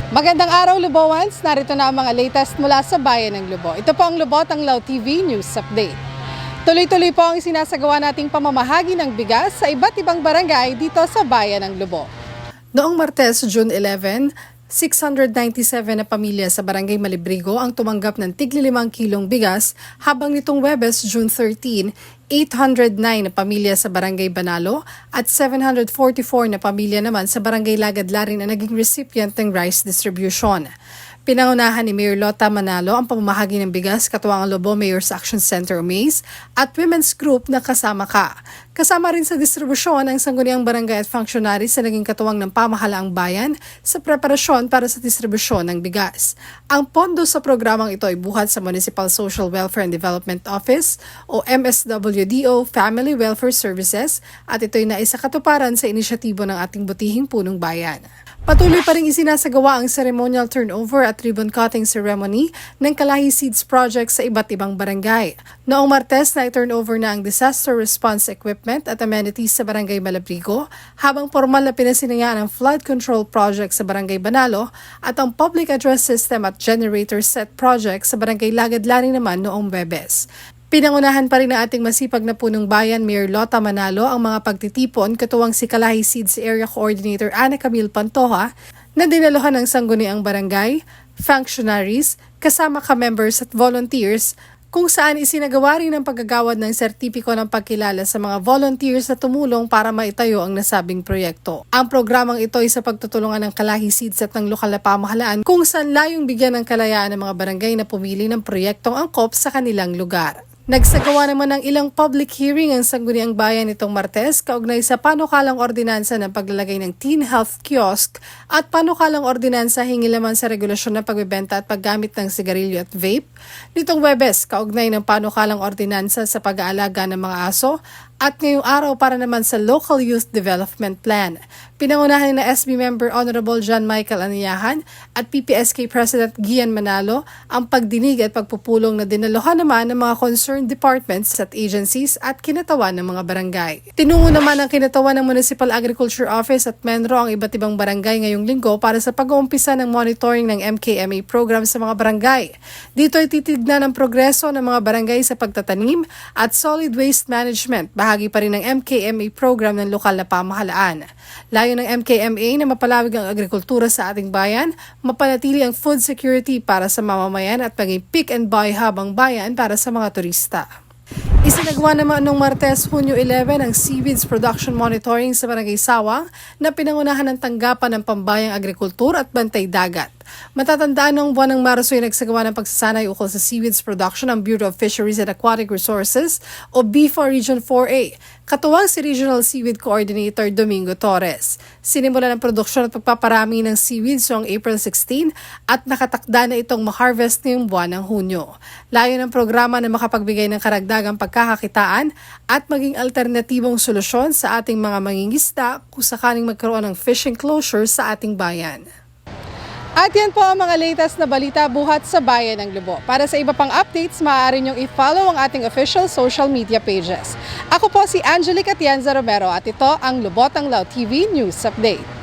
Magandang araw, Lubowans. Narito na ang mga latest mula sa Bayan ng Lubo. Ito po ang Lubot ang Lao TV News Update. Tuloy-tuloy po ang isinasagawa nating pamamahagi ng bigas sa iba't ibang barangay dito sa Bayan ng Lubo. Noong Martes, June 11, 697 na pamilya sa Barangay Malibrigo ang tumanggap ng tigli 5 kilong bigas, habang nitong Huwebes, June 13, 809 na pamilya sa Barangay Banalo at 744 na pamilya naman sa Barangay Lagadlarin na naging recipient ng rice distribution. Pinangunahan ni Mayor Lota Manalo ang pamamahagi ng bigas katuwang ang Lobo Mayor's Action Center Umaze at Women's Group na Kasama Ka. Kasama rin sa distribusyon ang sangguniang barangay at functionaries sa naging katuwang ng pamahalaang bayan sa preparasyon para sa distribusyon ng bigas. Ang pondo sa programang ito ay buhat sa Municipal Social Welfare and Development Office o MSWDO Family Welfare Services at ito'y naisakatuparan sa inisyatibo ng ating butihing punong bayan. Patuloy pa rin isinasagawa ang ceremonial turnover at ribbon cutting ceremony ng Kalahi Seeds Project sa iba't ibang barangay. Noong Martes na i-turnover na ang disaster response equipment at amenities sa Barangay Malabrigo, habang formal na pinasinayaan ang flood control project sa Barangay Banalo at ang public address system at generator set project sa Barangay Lagadlarin naman noong Huwebes. Pinangunahan pa rin ng ating masipag na punong bayan, Mayor Lota Manalo, ang mga pagtitipon katuwang si Kalahi Seeds Area Coordinator Ana Camille Pantoja na dinaluhan ng sangguniang barangay, functionaries, kasama ka-members at volunteers, kung saan isinagawa rin ang paggagawad ng sertipiko ng pagkilala sa mga volunteers na tumulong para maitayo ang nasabing proyekto. Ang programang ito ay sa pagtutulungan ng Kalahi Seeds at ng lokal na pamahalaan kung saan layong bigyan ng kalayaan ng mga barangay na pumili ng proyektong angkop sa kanilang lugar. Nagsagawa naman ng ilang public hearing ang sangguniang bayan nitong Martes kaugnay sa panukalang ordinansa ng paglalagay ng teen health kiosk at panukalang ordinansa hinggil naman sa regulasyon ng pagbebenta at paggamit ng sigarilyo at vape. Nitong Huwebes, kaugnay ng panukalang ordinansa sa pag-aalaga ng mga aso at ngayong araw para naman sa Local Youth Development Plan. Pinangunahan na SB Member Honorable John Michael Aniyahan at PPSK President Gian Manalo ang pagdinig at pagpupulong na dinaluhan naman ng mga concerned departments at agencies at kinatawan ng mga barangay. Tinungo naman ang kinatawan ng Municipal Agriculture Office at Menro ang iba't ibang barangay ngayong linggo para sa pag-uumpisa ng monitoring ng MKMA program sa mga barangay. Dito ay titignan ang progreso ng mga barangay sa pagtatanim at solid waste management, bahagi pa rin ng MKMA program ng lokal na pamahalaan. Layo ng MKMA na mapalawig ang agrikultura sa ating bayan, mapanatili ang food security para sa mamamayan at maging pick and buy hub ang bayan para sa mga turista. Isinagawa naman noong Martes, Hunyo 11 ang Seaweeds Production Monitoring sa Barangay Sawang na pinangunahan ng tanggapan ng pambayang agrikultur at bantay dagat. Matatandaan noong buwan ng Marso ay nagsagawa ng pagsasanay ukol sa seaweeds production ang Bureau of Fisheries and Aquatic Resources o BIFA Region 4A, katuwang si Regional Seaweed Coordinator Domingo Torres. Sinimula ng produksyon at pagpaparami ng seaweeds noong April 16 at nakatakda na itong ma-harvest ngayong buwan ng Hunyo. Layo ng programa na makapagbigay ng karagdagang pagkakakitaan at maging alternatibong solusyon sa ating mga mangingisda kung sakaling magkaroon ng fishing closure sa ating bayan. At yan po ang mga latest na balita buhat sa Bayan ng Lubo. Para sa iba pang updates, maaari niyong i-follow ang ating official social media pages. Ako po si Angelica Tienza Romero at ito ang Lubot ang Lao TV News Update.